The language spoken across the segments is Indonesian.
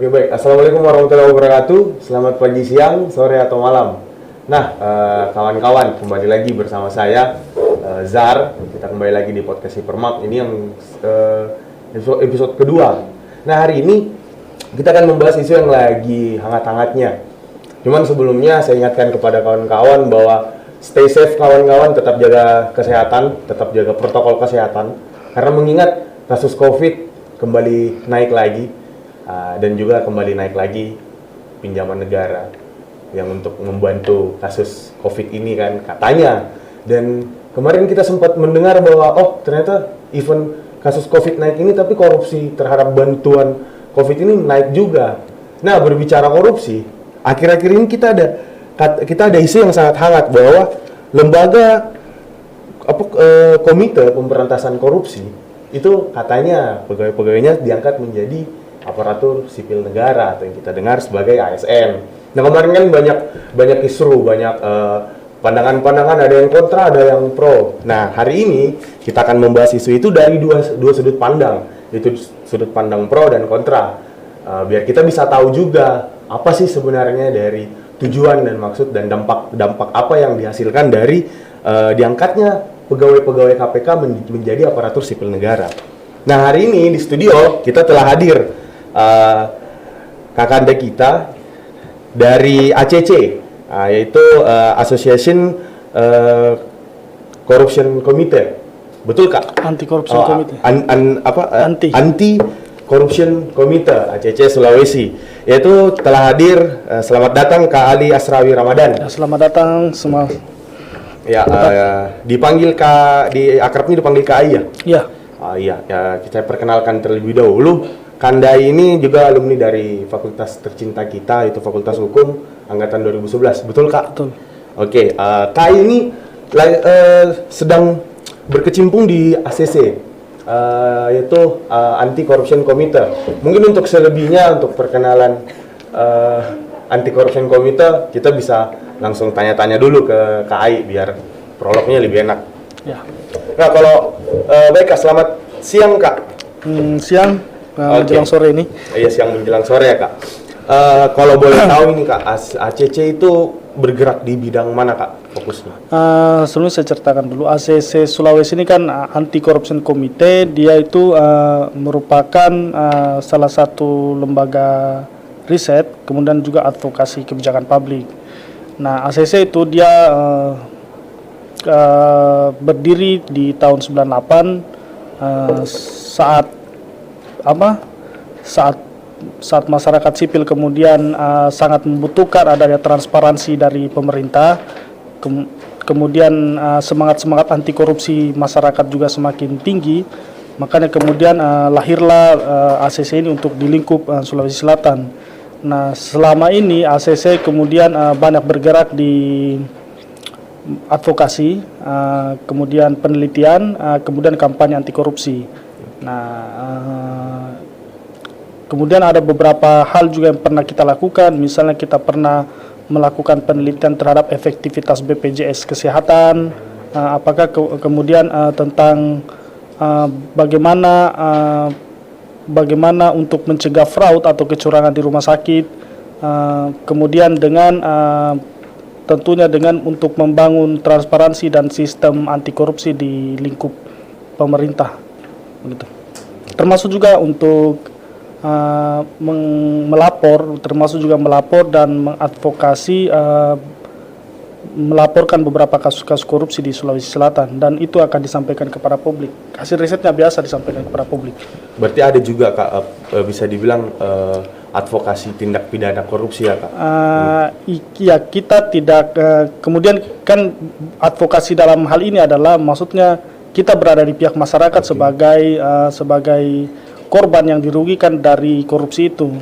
Oke baik, Assalamualaikum warahmatullahi wabarakatuh. Selamat pagi, siang, sore atau malam. Nah, kawan-kawan, kembali lagi bersama saya Zar. Kita kembali lagi di podcast Hipermap. Ini yang episode kedua. Nah, hari ini kita akan membahas isu yang lagi hangat-hangatnya. Cuman sebelumnya saya ingatkan kepada kawan-kawan bahwa stay safe kawan-kawan, tetap jaga kesehatan, tetap jaga protokol kesehatan. Karena mengingat kasus COVID kembali naik lagi, dan juga kembali naik lagi pinjaman negara yang untuk membantu kasus COVID ini kan katanya. Dan kemarin kita sempat mendengar bahwa ternyata even kasus COVID naik ini tapi korupsi terhadap bantuan COVID ini naik juga. Nah, berbicara korupsi, akhir-akhir ini kita ada isu yang sangat hangat bahwa lembaga komite pemberantasan korupsi itu katanya pegawai-pegawainya diangkat menjadi aparatur sipil negara atau yang kita dengar sebagai ASN. Nah, kemarin kan banyak kisru, banyak pandangan-pandangan, ada yang kontra, ada yang pro. Nah, hari ini kita akan membahas isu itu dari dua sudut pandang, yaitu sudut pandang pro dan kontra. Biar kita bisa tahu juga apa sih sebenarnya dari tujuan dan maksud dan dampak apa yang dihasilkan dari diangkatnya pegawai-pegawai KPK menjadi aparatur sipil negara. Nah, hari ini di studio kita telah hadir kakanda kita dari ACC, yaitu Association Corruption Committee. Betul, Kak? Anti Corruption Committee. Anti Corruption Committee ACC Sulawesi. Yaitu telah hadir. Selamat datang Kak Ali Asrawi Ramadan. Ya, selamat datang semua. Ya, dipanggil Kak, akrabnya dipanggil Kak Ai ya? Iya. Iya, kita perkenalkan terlebih dahulu. Kandai ini juga alumni dari fakultas tercinta kita, itu Fakultas Hukum angkatan 2011. Betul, Kak? Betul. Oke, Kak ini sedang berkecimpung di ACC, yaitu Anti Corruption Committee. Mungkin untuk selebihnya, untuk perkenalan Anti Corruption Committee, kita bisa langsung tanya-tanya dulu ke Kak Ai biar prolognya lebih enak. Ya. Nah, kalau baik Kak, selamat siang Kak. Siang, menjelang sore ini. Iya, siang menjelang sore ya Kak. Kalau boleh tahu ini Kak, ACC itu bergerak di bidang mana Kak fokusnya? Sebelumnya saya ceritakan dulu, ACC Sulawesi ini kan Anti Corruption Committee. Dia itu merupakan salah satu lembaga riset, kemudian juga advokasi kebijakan publik. Nah, ACC itu dia berdiri di tahun 98 saat masyarakat sipil kemudian sangat membutuhkan adanya transparansi dari pemerintah, kemudian semangat anti korupsi masyarakat juga semakin tinggi, makanya kemudian lahirlah ACC ini untuk di lingkup Sulawesi Selatan. Nah, selama ini ACC kemudian banyak bergerak di advokasi, kemudian penelitian, kemudian kampanye anti korupsi. Nah, kemudian ada beberapa hal juga yang pernah kita lakukan. Misalnya kita pernah melakukan penelitian terhadap efektivitas BPJS Kesehatan, apakah kemudian tentang bagaimana untuk mencegah fraud atau kecurangan di rumah sakit, kemudian dengan tentunya dengan untuk membangun transparansi dan sistem anti korupsi di lingkup pemerintah, begitu. Termasuk juga untuk melapor dan mengadvokasi, melaporkan beberapa kasus-kasus korupsi di Sulawesi Selatan, dan itu akan disampaikan kepada publik. Hasil risetnya biasa disampaikan kepada publik. Berarti ada juga Kak, bisa dibilang advokasi tindak pidana korupsi ya Kak? Ya, kita tidak, kemudian kan advokasi dalam hal ini adalah maksudnya kita berada di pihak masyarakat sebagai korban yang dirugikan dari korupsi itu.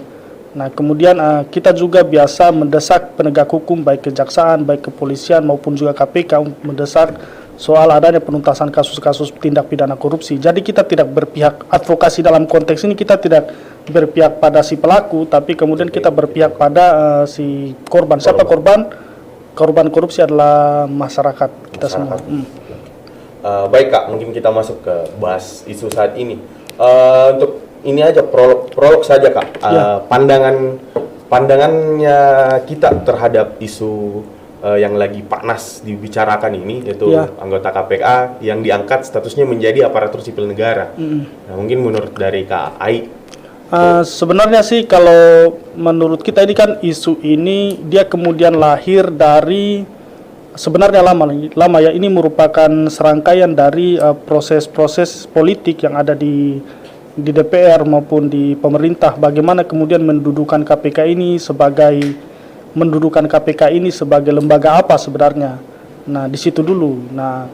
Nah, kemudian kita juga biasa mendesak penegak hukum, baik kejaksaan, baik kepolisian maupun juga KPK, untuk mendesak soal adanya penuntasan kasus-kasus tindak pidana korupsi. Jadi kita tidak berpihak, advokasi dalam konteks ini kita tidak berpihak pada si pelaku, tapi kemudian kita berpihak pada si korban. Siapa korban? Korban korupsi adalah masyarakat kita semua. Baik Kak, mungkin kita masuk ke bahas isu saat ini. Untuk ini aja prolog saja Kak. Pandangannya kita terhadap isu yang lagi panas dibicarakan ini, yaitu anggota KPK yang diangkat statusnya menjadi aparatur sipil negara. Nah, mungkin menurut dari Kak Ai. Sebenarnya sih kalau menurut kita ini kan isu ini dia kemudian lahir dari sebenarnya lama ya, ini merupakan serangkaian dari proses-proses politik yang ada di DPR maupun di pemerintah, bagaimana kemudian mendudukan KPK ini sebagai lembaga apa sebenarnya. Nah, di situ dulu. Nah,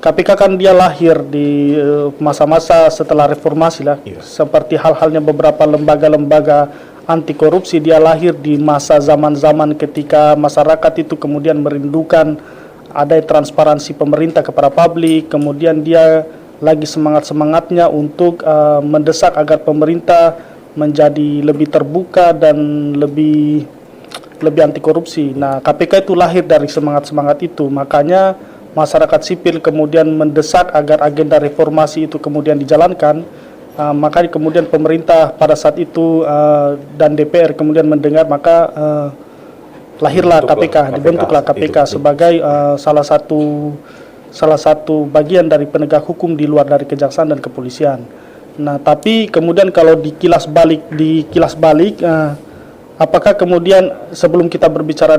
KPK kan dia lahir di masa-masa setelah reformasi lah. Seperti halnya beberapa lembaga-lembaga anti korupsi, dia lahir di masa zaman-zaman ketika masyarakat itu kemudian merindukan ada transparansi pemerintah kepada publik, kemudian dia lagi semangat-semangatnya untuk mendesak agar pemerintah menjadi lebih terbuka dan lebih anti korupsi. Nah, KPK itu lahir dari semangat-semangat itu. Makanya masyarakat sipil kemudian mendesak agar agenda reformasi itu kemudian dijalankan. Makanya kemudian pemerintah pada saat itu dan DPR kemudian mendengar, maka lahirlah dibentuklah KPK sebagai salah satu bagian dari penegak hukum di luar dari kejaksaan dan kepolisian. Nah, tapi kemudian kalau dikilas balik, apakah kemudian sebelum kita berbicara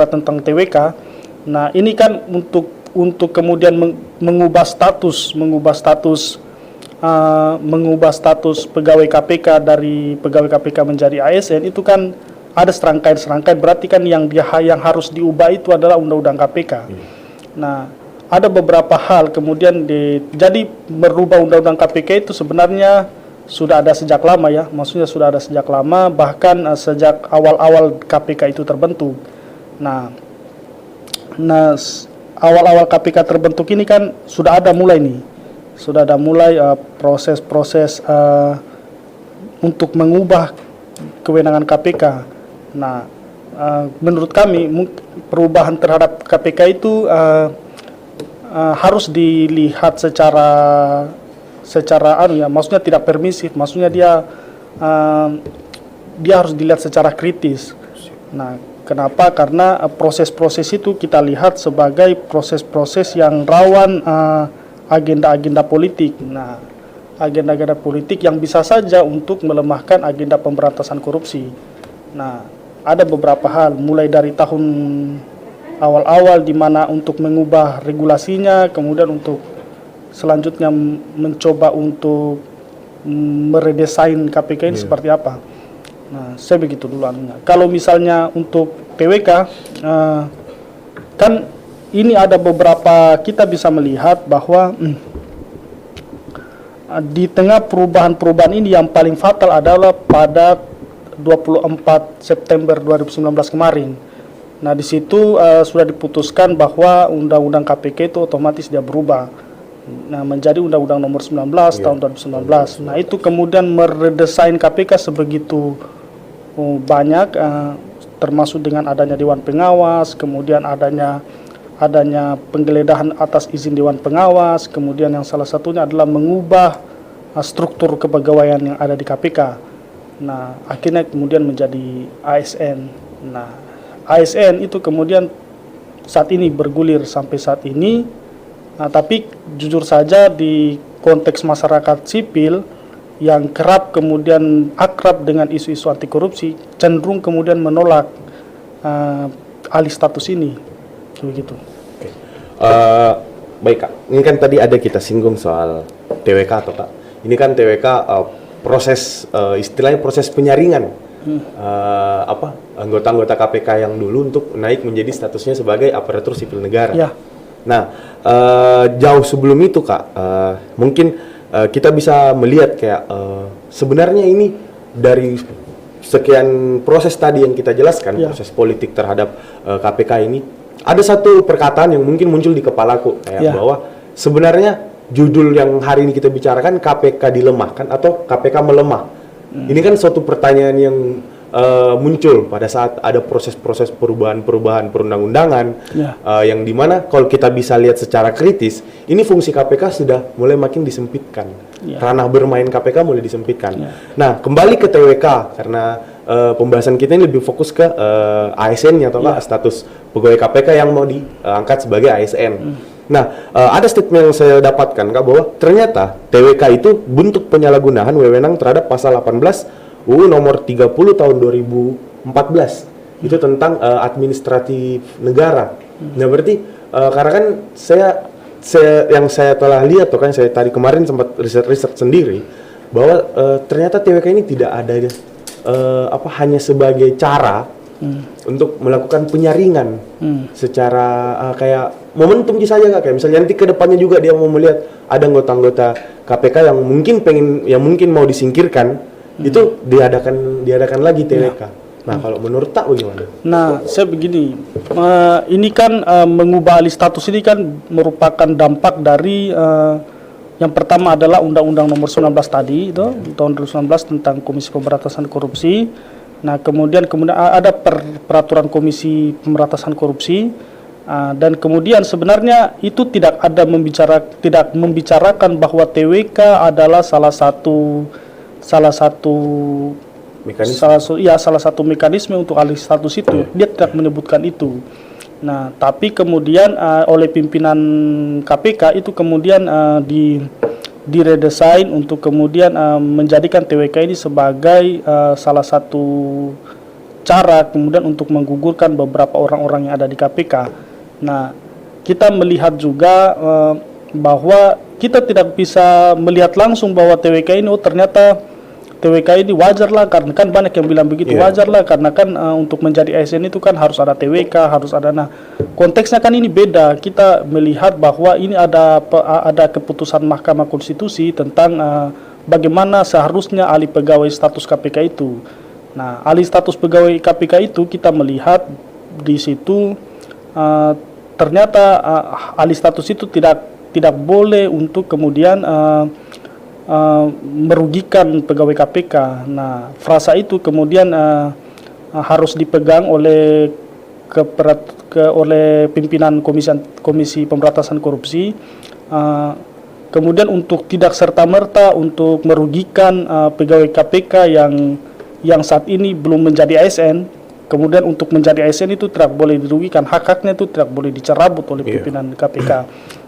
tentang TWK, nah ini kan untuk kemudian mengubah status pegawai KPK dari pegawai KPK menjadi ASN, itu kan ada serangkaian, berarti kan yang harus diubah itu adalah undang-undang KPK. Nah, ada beberapa hal kemudian jadi merubah undang-undang KPK itu sebenarnya sudah ada sejak lama ya, maksudnya sudah ada sejak lama, bahkan sejak awal-awal KPK itu terbentuk. Nah awal-awal KPK terbentuk ini kan sudah ada mulai proses-proses untuk mengubah kewenangan KPK. Nah, menurut kami perubahan terhadap KPK itu harus dilihat secara maksudnya tidak permisif, maksudnya dia harus dilihat secara kritis. Nah, kenapa? Karena proses-proses itu kita lihat sebagai proses-proses yang rawan agenda-agenda politik. Nah, agenda-agenda politik yang bisa saja untuk melemahkan agenda pemberantasan korupsi. Nah, ada beberapa hal mulai dari tahun awal-awal di mana untuk mengubah regulasinya, kemudian untuk selanjutnya mencoba untuk meredesain KPK ini seperti apa. Nah, saya begitu dulu anunya. Kalau misalnya untuk TWK, kan ini ada beberapa, kita bisa melihat bahwa di tengah perubahan-perubahan ini yang paling fatal adalah pada 24 September 2019 kemarin. Nah, di situ sudah diputuskan bahwa undang-undang KPK itu otomatis dia berubah. Nah, menjadi Undang-Undang Nomor 19 tahun 2019. Nah, itu kemudian meredesain KPK sebegitu banyak, termasuk dengan adanya Dewan Pengawas, kemudian adanya penggeledahan atas izin Dewan Pengawas, kemudian yang salah satunya adalah mengubah struktur kepegawaian yang ada di KPK. Nah, akhirnya kemudian menjadi ASN. Nah, ASN itu kemudian saat ini bergulir sampai saat ini. Nah, tapi jujur saja di konteks masyarakat sipil yang kerap kemudian akrab dengan isu-isu anti korupsi cenderung kemudian menolak alih status ini, begitu. Baik Kak, ini kan tadi ada kita singgung soal TWK atau Kak. Ini kan TWK proses istilahnya proses penyaringan anggota-anggota KPK yang dulu untuk naik menjadi statusnya sebagai aparatur sipil negara. Ya. Nah, jauh sebelum itu Kak, mungkin kita bisa melihat kayak sebenarnya ini dari sekian proses tadi yang kita jelaskan, proses politik terhadap KPK ini, ada satu perkataan yang mungkin muncul di kepalaku kayak bahwa sebenarnya judul yang hari ini kita bicarakan KPK dilemahkan atau KPK melemah. Ini kan suatu pertanyaan yang muncul pada saat ada proses-proses perubahan-perubahan perundang-undangan Ya. yang dimana kalau kita bisa lihat secara kritis, ini fungsi KPK sudah mulai makin disempitkan. Ya. Ranah bermain KPK mulai disempitkan. Ya. Nah, kembali ke TWK karena pembahasan kita ini lebih fokus ke ASN-nya atau status pegawai KPK yang mau diangkat sebagai ASN. Nah, ada statement yang saya dapatkan Kak bahwa ternyata TWK itu bentuk penyalahgunaan wewenang terhadap pasal 18 UU nomor 30 tahun 2014. Itu tentang administratif negara. Nah, berarti karena kan yang saya telah lihat kan saya tadi kemarin sempat riset sendiri bahwa ternyata TWK ini tidak ada hanya sebagai cara untuk melakukan penyaringan secara kayak momentum saja Kak. Kayak misalnya nanti ke depannya juga dia mau melihat ada anggota-anggota KPK yang mungkin mau disingkirkan, itu diadakan lagi TWK. Nah, kalau menurut Tak bagaimana? Nah, saya begini, ini kan mengubah alih status ini kan merupakan dampak dari yang pertama adalah Undang-Undang Nomor 19 tadi itu tahun 2019 tentang Komisi Pemberantasan Korupsi. Nah, kemudian ada peraturan Komisi Pemberantasan Korupsi, dan kemudian sebenarnya itu tidak membicarakan bahwa TWK adalah salah satu mekanisme untuk alih status itu. Dia tidak menyebutkan itu. Nah, tapi kemudian oleh pimpinan KPK itu kemudian diredesain untuk kemudian menjadikan TWK ini sebagai salah satu cara kemudian untuk menggugurkan beberapa orang-orang yang ada di KPK. Nah, kita melihat juga bahwa kita tidak bisa melihat langsung bahwa TWK ini ternyata TWK ini wajar lah, karena kan banyak yang bilang begitu, wajar lah karena kan untuk menjadi ASN itu kan harus ada TWK, harus ada. Nah, konteksnya kan ini beda. Kita melihat bahwa ini ada keputusan Mahkamah Konstitusi tentang bagaimana seharusnya alih pegawai status KPK itu. Nah, alih status pegawai KPK itu kita melihat di situ ternyata alih status itu tidak boleh untuk kemudian merugikan pegawai KPK. Nah, frasa itu kemudian harus dipegang oleh pimpinan Komisi Pemberantasan Korupsi. Kemudian untuk tidak serta-merta untuk merugikan pegawai KPK yang saat ini belum menjadi ASN. Kemudian untuk menjadi ASN itu tidak boleh dirugikan, hak-haknya itu tidak boleh dicerabut oleh pimpinan KPK.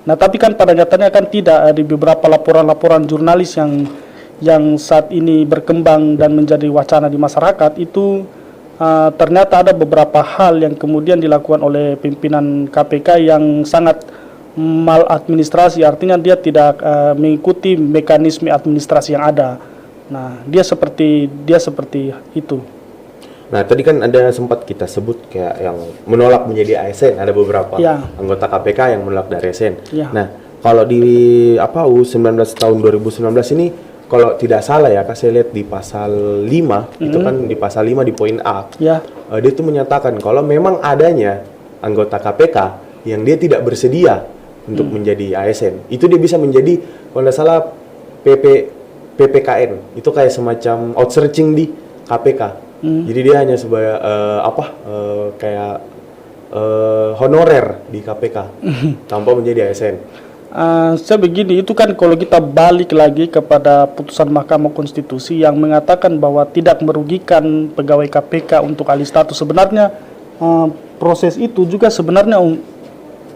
Nah, tapi kan pada nyatanya kan tidak. Di beberapa laporan-laporan jurnalis yang saat ini berkembang dan menjadi wacana di masyarakat itu ternyata ada beberapa hal yang kemudian dilakukan oleh pimpinan KPK yang sangat maladministrasi, artinya dia tidak mengikuti mekanisme administrasi yang ada. Nah, dia seperti itu. Nah, tadi kan ada sempat kita sebut kayak yang menolak menjadi ASN, ada beberapa anggota KPK yang menolak dari ASN. Nah, kalau di UU 19 tahun 2019 ini kalau tidak salah ya, saya lihat di pasal 5, itu kan di pasal 5 di poin A. Dia itu menyatakan kalau memang adanya anggota KPK yang dia tidak bersedia untuk menjadi ASN, itu dia bisa menjadi kalau tidak salah PPKN. Itu kayak semacam outsourcing di KPK. Jadi dia hanya sebagai honorer di KPK tanpa menjadi ASN. Saya begini, itu kan kalau kita balik lagi kepada putusan Mahkamah Konstitusi yang mengatakan bahwa tidak merugikan pegawai KPK untuk alih status, sebenarnya proses itu juga sebenarnya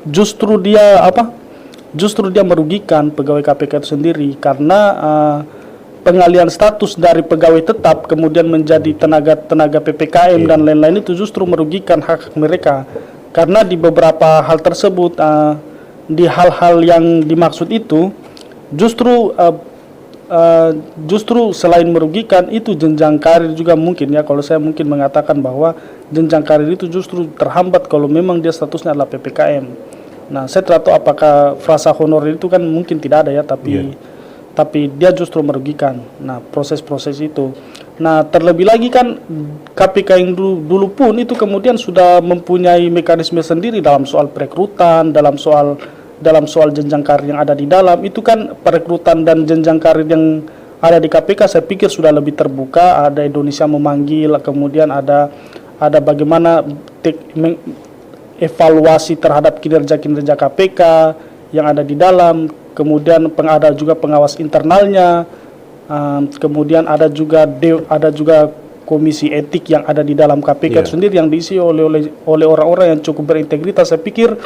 justru dia merugikan pegawai KPK itu sendiri, karena pengalihan status dari pegawai tetap kemudian menjadi tenaga PPKM dan lain-lain itu justru merugikan hak mereka, karena di beberapa hal tersebut di hal-hal yang dimaksud itu justru selain merugikan itu jenjang karir juga mungkin ya. Kalau saya mungkin mengatakan bahwa jenjang karir itu justru terhambat kalau memang dia statusnya adalah PPKM. Nah, saya tidak tahu apakah frasa honorer itu kan mungkin tidak ada ya, tapi dia justru merugikan. Nah, proses-proses itu. Nah, terlebih lagi kan KPK yang dulu pun itu kemudian sudah mempunyai mekanisme sendiri dalam soal perekrutan, dalam soal jenjang karir yang ada di dalam. Itu kan perekrutan dan jenjang karir yang ada di KPK saya pikir sudah lebih terbuka, ada Indonesia memanggil, kemudian ada bagaimana evaluasi terhadap kinerja KPK yang ada di dalam, kemudian ada juga pengawas internalnya, kemudian ada juga komisi etik yang ada di dalam KPK sendiri yang diisi oleh orang-orang yang cukup berintegritas. Saya pikir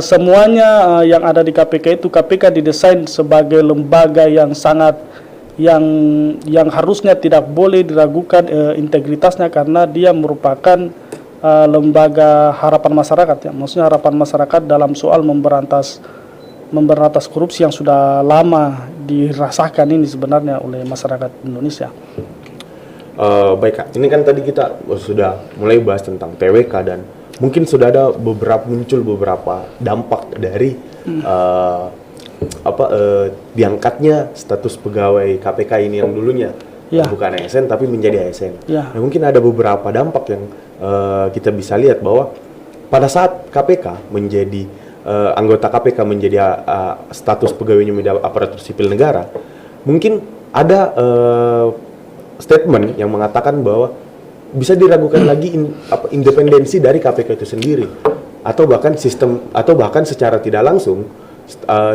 semuanya yang ada di KPK itu, KPK didesain sebagai lembaga yang sangat yang harusnya tidak boleh diragukan integritasnya, karena dia merupakan lembaga harapan masyarakat ya. Maksudnya harapan masyarakat dalam soal memberantas korupsi yang sudah lama dirasakan ini sebenarnya oleh masyarakat Indonesia. Baik Kak, ini kan tadi kita sudah mulai bahas tentang TWK dan mungkin sudah ada muncul beberapa dampak dari diangkatnya status pegawai KPK ini yang dulunya bukan ASN tapi menjadi ASN. Nah, mungkin ada beberapa dampak yang kita bisa lihat bahwa pada saat KPK menjadi anggota KPK menjadi status pegawainya menjadi aparatur sipil negara, mungkin ada statement yang mengatakan bahwa bisa diragukan lagi independensi dari KPK itu sendiri, atau bahkan secara tidak langsung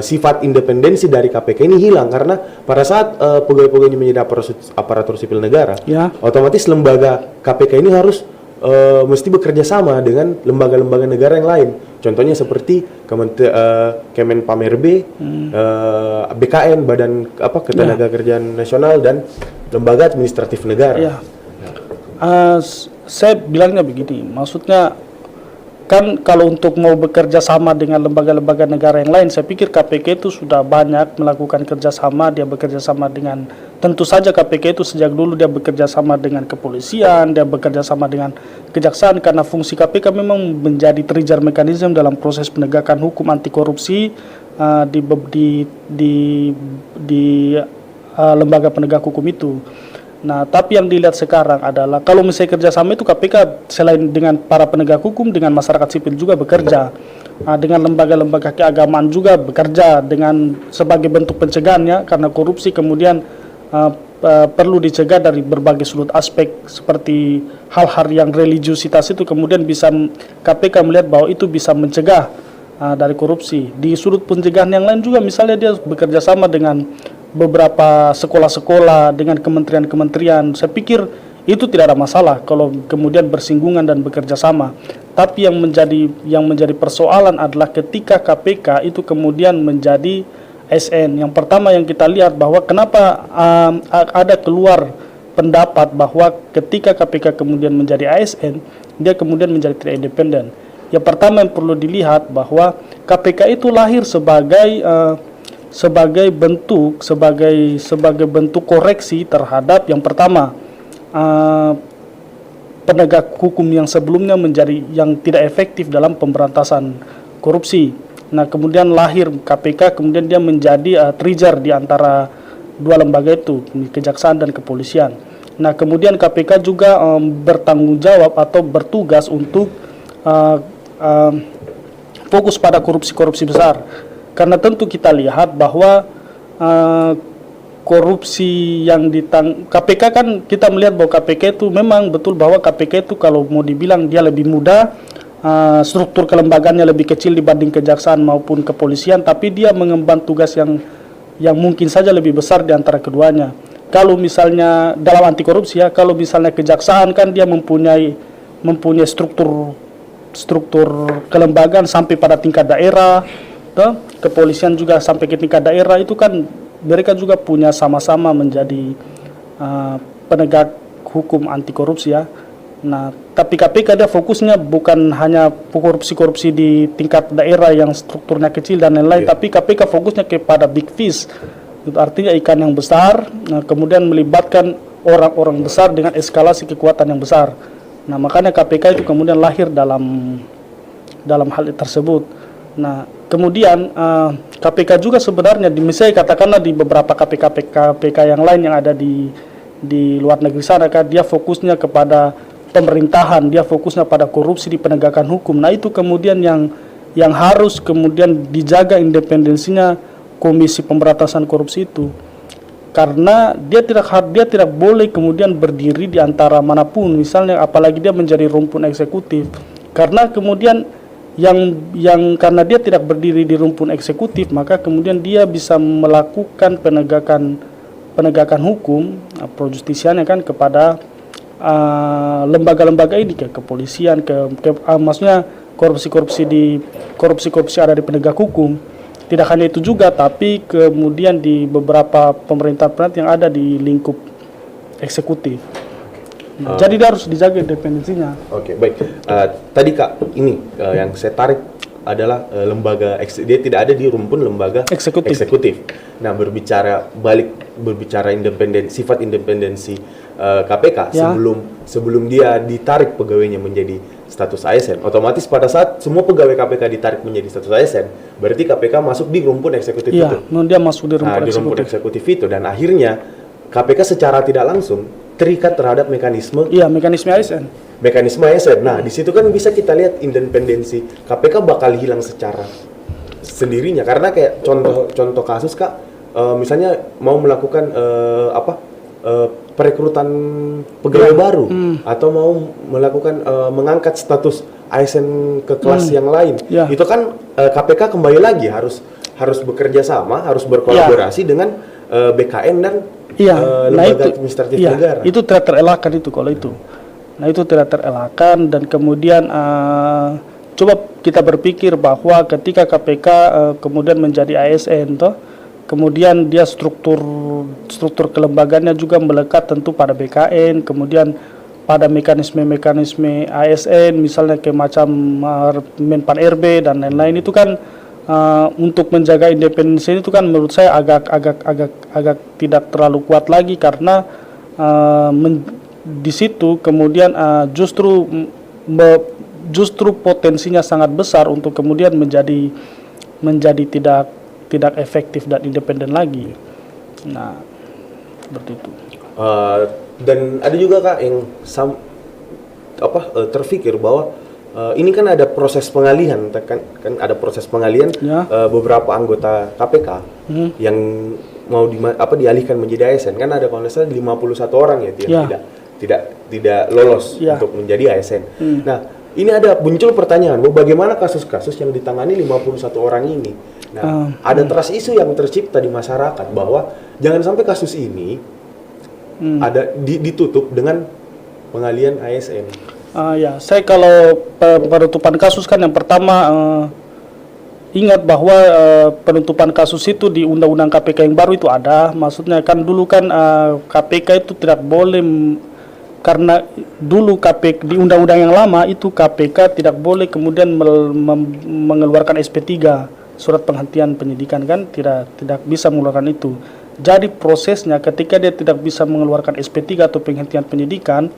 sifat independensi dari KPK ini hilang karena pada saat pegawai-pegawainya menjadi aparatur sipil negara, otomatis lembaga KPK ini harus mesti bekerja sama dengan lembaga-lembaga negara yang lain. Contohnya seperti Kemenpamer B, BKN, Badan Ketenagakerjaan Nasional, dan lembaga administratif negara. Saya bilangnya begini, maksudnya kan kalau untuk mau bekerja sama dengan lembaga-lembaga negara yang lain, saya pikir KPK itu sudah banyak melakukan kerjasama. Dia bekerja sama dengan, tentu saja KPK itu sejak dulu dia bekerja sama dengan kepolisian, dia bekerja sama dengan kejaksaan, karena fungsi KPK memang menjadi trigger mechanism dalam proses penegakan hukum anti korupsi di lembaga penegak hukum itu. Nah, tapi yang dilihat sekarang adalah kalau misalnya kerjasama itu KPK selain dengan para penegak hukum, dengan masyarakat sipil juga bekerja, dengan lembaga-lembaga keagamaan juga bekerja dengan sebagai bentuk pencegahannya, karena korupsi kemudian perlu dicegah dari berbagai sudut aspek, seperti hal-hal yang religiusitas itu kemudian bisa KPK melihat bahwa itu bisa mencegah dari korupsi. Di sudut pencegahan yang lain juga misalnya dia bekerja sama dengan beberapa sekolah-sekolah, dengan kementerian-kementerian. Saya pikir itu tidak ada masalah kalau kemudian bersinggungan dan bekerja sama. Tapi yang menjadi persoalan adalah ketika KPK itu kemudian menjadi ASN. Yang pertama yang kita lihat bahwa kenapa ada keluar pendapat bahwa ketika KPK kemudian menjadi ASN, dia kemudian menjadi tidak independen. Yang pertama yang perlu dilihat bahwa KPK itu lahir sebagai bentuk koreksi terhadap yang pertama penegak hukum yang sebelumnya menjadi yang tidak efektif dalam pemberantasan korupsi. Nah, kemudian lahir KPK, kemudian dia menjadi trigger di antara dua lembaga itu, kejaksaan dan kepolisian. Nah, kemudian KPK juga bertanggung jawab atau bertugas untuk fokus pada korupsi-korupsi besar. Karena tentu kita lihat bahwa korupsi yang KPK kan kita melihat bahwa KPK itu memang betul bahwa KPK itu kalau mau dibilang dia lebih muda, struktur kelembagaannya lebih kecil dibanding kejaksaan maupun kepolisian, tapi dia mengemban tugas yang mungkin saja lebih besar di antara keduanya. Kalau misalnya dalam anti korupsi ya, kalau misalnya kejaksaan kan dia mempunyai struktur kelembagaan sampai pada tingkat daerah. Kepolisian juga sampai ke tingkat daerah, itu kan mereka juga punya sama-sama menjadi penegak hukum anti korupsi ya. Nah, tapi KPK dia fokusnya bukan hanya korupsi-korupsi di tingkat daerah yang strukturnya kecil dan lain-lain, tapi KPK fokusnya kepada big fish. Itu artinya ikan yang besar, kemudian melibatkan orang-orang besar dengan eskalasi kekuatan yang besar. Nah, makanya KPK itu kemudian lahir dalam hal tersebut. Nah, kemudian KPK juga sebenarnya misalnya katakanlah di beberapa KPK yang lain yang ada di luar negeri sana, kan dia fokusnya kepada pemerintahan, dia fokusnya pada korupsi di penegakan hukum. Nah, itu kemudian yang harus kemudian dijaga independensinya Komisi Pemberantasan Korupsi itu. karena dia tidak boleh kemudian berdiri di antara manapun, misalnya apalagi dia menjadi rumpun eksekutif, karena kemudian karena dia tidak berdiri di rumpun eksekutif, maka kemudian dia bisa melakukan penegakan hukum pro justisianya kan kepada lembaga-lembaga ini, ke kepolisian, maksudnya korupsi ada di penegak hukum. Tidak hanya itu juga, tapi kemudian di beberapa pemerintahan yang ada di lingkup eksekutif. Jadi dia harus dijaga independensinya. Oke, baik. Tadi Kak, ini yang saya tarik adalah lembaga, dia tidak ada di rumpun lembaga eksekutif. Nah, berbicara sifat independensi KPK sebelum dia ditarik pegawainya menjadi status ASN, otomatis pada saat semua pegawai KPK ditarik menjadi status ASN, berarti KPK masuk di rumpun eksekutif itu. Iya, dia masuk di rumpun eksekutif itu, dan akhirnya KPK secara tidak langsung terikat terhadap mekanisme ASN. Mekanisme ASN. Nah, di situ kan bisa kita lihat independensi KPK bakal hilang secara sendirinya, karena kayak contoh kasus Kak, misalnya mau melakukan perekrutan pegawai baru atau mau melakukan mengangkat status ASN ke kelas yang lain, itu kan KPK kembali lagi harus bekerja sama, harus berkolaborasi dengan BKN dan lembaga administratif negara. Itu tidak terelakkan itu kalau itu. Nah, itu tidak terelakkan, dan kemudian coba kita berpikir bahwa ketika KPK kemudian menjadi ASN kemudian dia struktur kelembagaannya juga melekat tentu pada BKN, kemudian pada mekanisme ASN, misalnya kayak macam Menpan RB dan lain-lain, itu kan untuk menjaga independensi itu kan menurut saya agak tidak terlalu kuat lagi, karena di situ kemudian justru potensinya sangat besar untuk kemudian menjadi tidak efektif dan independen lagi. Nah, seperti itu. Dan ada juga Kak yang terfikir bahwa ini kan ada proses pengalihan, kan ada proses pengalihan beberapa anggota KPK yang mau dialihkan menjadi ASN, kan ada kalau nggak salah 51 orang ya yang tidak lolos untuk menjadi ASN. Nah, ini ada muncul pertanyaan bahwa bagaimana kasus-kasus yang ditangani 51 orang ini. Nah, ada trust isu yang tercipta di masyarakat bahwa jangan sampai kasus ini ada ditutup dengan pengalihan ASN. Saya kalau penutupan kasus kan yang pertama ingat bahwa penutupan kasus itu di Undang-Undang KPK yang baru itu ada. Maksudnya kan dulu kan KPK itu tidak boleh, karena dulu KPK di Undang-Undang yang lama itu KPK tidak boleh kemudian mengeluarkan SP3, surat penghentian penyidikan, kan tidak bisa mengeluarkan itu. Jadi prosesnya ketika dia tidak bisa mengeluarkan SP3 atau penghentian penyidikan,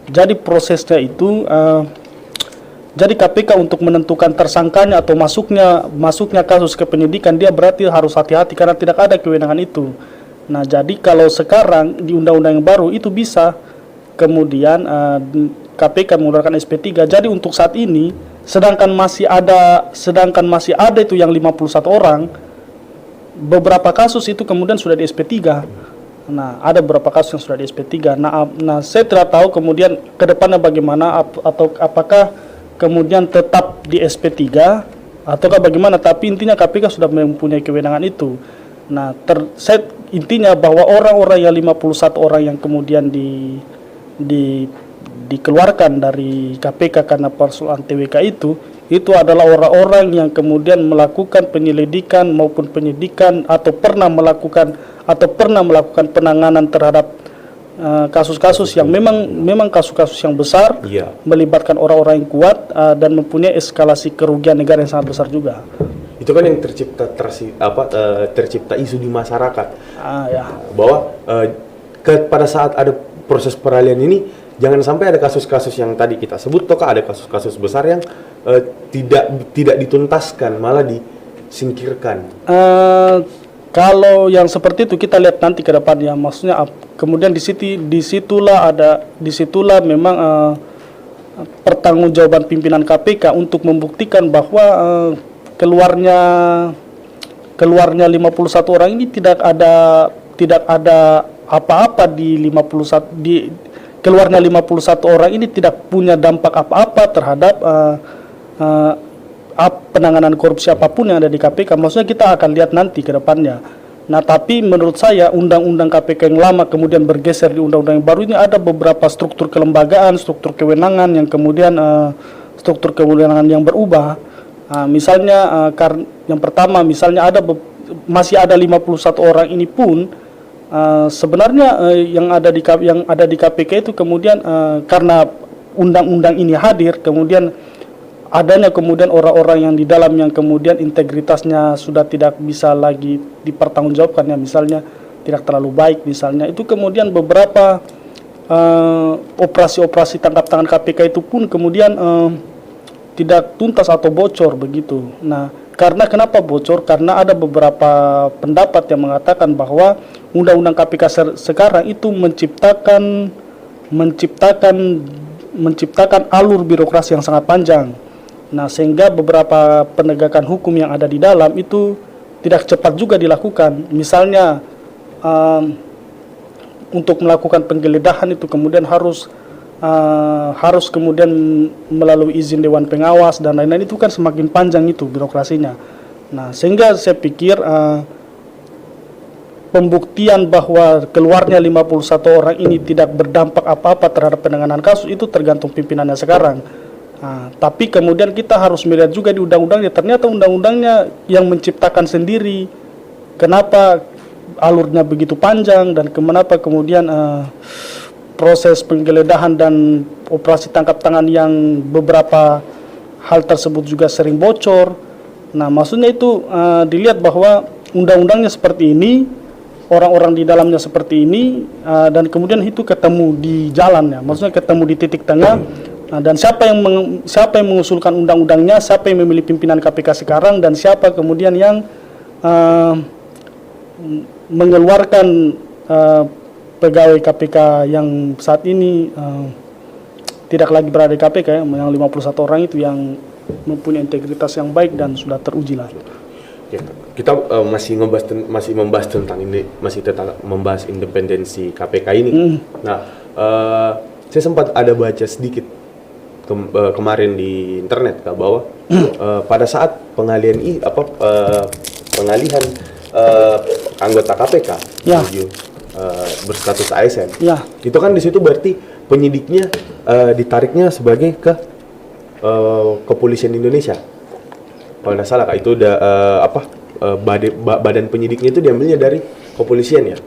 jadi prosesnya itu jadi KPK untuk menentukan tersangkanya atau masuknya kasus ke penyidikan, dia berarti harus hati-hati karena tidak ada kewenangan itu. Nah, jadi kalau sekarang di undang-undang yang baru itu bisa kemudian KPK mengeluarkan SP3. Jadi untuk saat ini sedangkan masih ada itu yang 51 orang, beberapa kasus itu kemudian sudah di SP3. Nah, ada beberapa kasus yang sudah di SP3. Nah, saya tidak tahu kemudian ke depannya bagaimana, atau apakah kemudian tetap di SP3 ataukah bagaimana, tapi intinya KPK sudah mempunyai kewenangan itu. Nah, intinya bahwa orang-orang yang 51 orang yang kemudian dikeluarkan dari KPK karena persoalan TWK itu adalah orang-orang yang kemudian melakukan penyelidikan maupun penyidikan atau pernah melakukan penanganan terhadap kasus-kasus yang memang kasus-kasus yang besar, melibatkan orang-orang yang kuat dan mempunyai eskalasi kerugian negara yang sangat besar juga. Itu kan yang tercipta isu di masyarakat, bahwa pada saat ada proses peralihan ini jangan sampai ada kasus-kasus yang tadi kita sebut, ada kasus-kasus besar yang tidak dituntaskan, malah disingkirkan. Kalau yang seperti itu kita lihat nanti ke depannya, maksudnya kemudian disitulah memang pertanggungjawaban pimpinan KPK untuk membuktikan bahwa keluarnya 51 orang ini tidak ada tidak ada apa-apa di 51 di keluarnya 51 orang ini tidak punya dampak apa-apa terhadap penanganan korupsi apapun yang ada di KPK. Maksudnya kita akan lihat nanti ke depannya. Nah, tapi menurut saya undang-undang KPK yang lama kemudian bergeser di undang-undang yang baru ini ada beberapa struktur kelembagaan, struktur kewenangan yang kemudian struktur kewenangan yang berubah. Misalnya yang pertama misalnya masih ada 51 orang ini pun sebenarnya yang ada di KPK itu kemudian karena undang-undang ini hadir kemudian adanya kemudian orang-orang yang di dalam yang kemudian integritasnya sudah tidak bisa lagi dipertanggungjawabkan, ya misalnya tidak terlalu baik misalnya, itu kemudian beberapa operasi-operasi tangkap tangan KPK itu pun kemudian tidak tuntas atau bocor begitu. Nah, karena kenapa bocor? Karena ada beberapa pendapat yang mengatakan bahwa undang-undang KPK sekarang itu menciptakan alur birokrasi yang sangat panjang. Nah, sehingga beberapa penegakan hukum yang ada di dalam itu tidak cepat juga dilakukan. Misalnya untuk melakukan penggeledahan itu kemudian harus kemudian melalui izin Dewan Pengawas dan lain-lain, itu kan semakin panjang itu birokrasinya. Nah, sehingga saya pikir pembuktian bahwa keluarnya 51 orang ini tidak berdampak apa-apa terhadap penanganan kasus itu tergantung pimpinannya sekarang. Tapi kemudian kita harus melihat juga di undang-undangnya, ternyata undang-undangnya yang menciptakan sendiri kenapa alurnya begitu panjang dan kenapa kemudian proses penggeledahan dan operasi tangkap tangan yang beberapa hal tersebut juga sering bocor. Nah, maksudnya itu dilihat bahwa undang-undangnya seperti ini, orang-orang di dalamnya seperti ini, dan kemudian itu ketemu di jalannya, maksudnya ketemu di titik tengah. Dan siapa yang mengusulkan undang-undangnya, siapa yang memilih pimpinan KPK sekarang, dan siapa kemudian yang mengeluarkan pegawai KPK yang saat ini tidak lagi berada di KPK, yang 51 orang itu yang mempunyai integritas yang baik dan sudah teruji lah. Ya, kita masih membahas tentang ini, masih tentang membahas independensi KPK ini. Nah, saya sempat ada baca sedikit kemarin di internet Kak, bahwa pada saat pengalihan anggota KPK menuju berstatus ASN, itu kan di situ berarti penyidiknya ditariknya sebagai ke kepolisian Indonesia. Kalau tidak salah Kak, itu udah badan penyidiknya itu diambilnya dari kepolisian ya?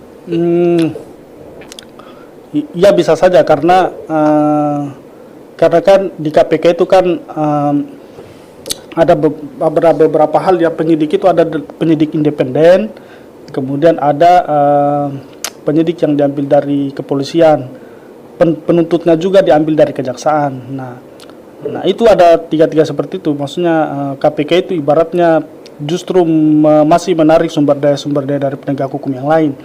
Ya bisa saja karena kan di KPK itu kan ada beberapa hal ya, penyidik itu ada penyidik independen, kemudian ada penyidik yang diambil dari kepolisian, penuntutnya juga diambil dari kejaksaan. Nah itu ada tiga seperti itu. Maksudnya KPK itu ibaratnya justru masih menarik sumber daya dari penegak hukum yang lain.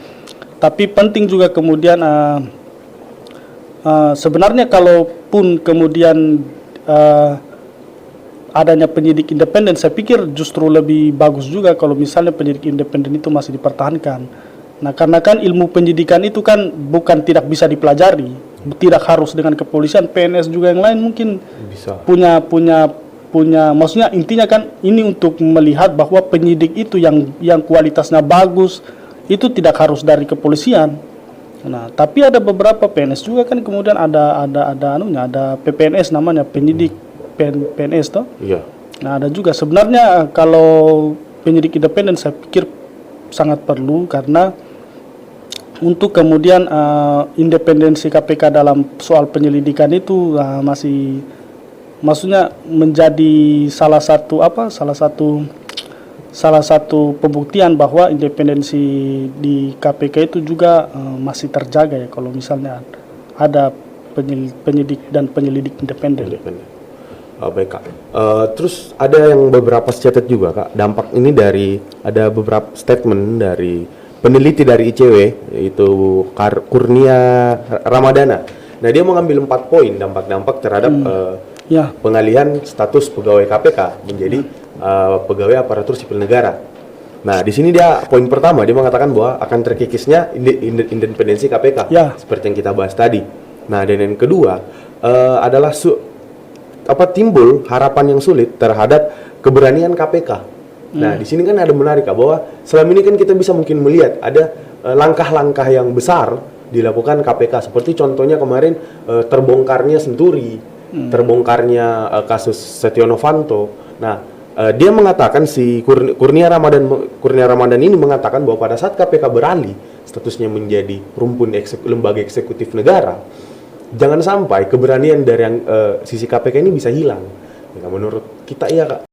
Tapi penting juga kemudian sebenarnya kalaupun kemudian adanya penyidik independen, saya pikir justru lebih bagus juga kalau misalnya penyidik independen itu masih dipertahankan. Nah, karena kan ilmu penyidikan itu kan bukan tidak bisa dipelajari, tidak harus dengan kepolisian, PNS juga yang lain mungkin bisa punya maksudnya intinya kan ini untuk melihat bahwa penyidik itu yang kualitasnya bagus itu tidak harus dari kepolisian. Nah, tapi ada beberapa PNS juga kan kemudian ada PPNS namanya, penyidik PNS toh. Iya. Nah, ada juga sebenarnya kalau penyidik independen saya pikir sangat perlu karena untuk kemudian independensi KPK dalam soal penyelidikan itu maksudnya menjadi salah satu pembuktian bahwa independensi di KPK itu juga masih terjaga ya kalau misalnya ada penyidik dan penyelidik independen. Baik Kak. Terus ada yang beberapa statement juga Kak, dampak ini ada beberapa statement dari peneliti dari ICW yaitu Kurnia Ramadana. Nah, dia mengambil 4 poin dampak-dampak terhadap pengalihan status pegawai KPK menjadi pegawai aparatur sipil negara. Nah, di sini dia poin pertama dia mengatakan bahwa akan terkikisnya independensi KPK, Ya. seperti yang kita bahas tadi. Nah, dan yang kedua adalah timbul harapan yang sulit terhadap keberanian KPK. Nah, di sini kan ada menarik Kak, bahwa selama ini kan kita bisa mungkin melihat ada langkah-langkah yang besar dilakukan KPK, seperti contohnya kemarin terbongkarnya Senturi, terbongkarnya kasus Setia Novanto. Nah, dia mengatakan si Kurnia Ramadan ini mengatakan bahwa pada saat KPK beralih statusnya menjadi rumpun lembaga eksekutif negara, jangan sampai keberanian dari sisi KPK ini bisa hilang. Ya, menurut kita iya Kak.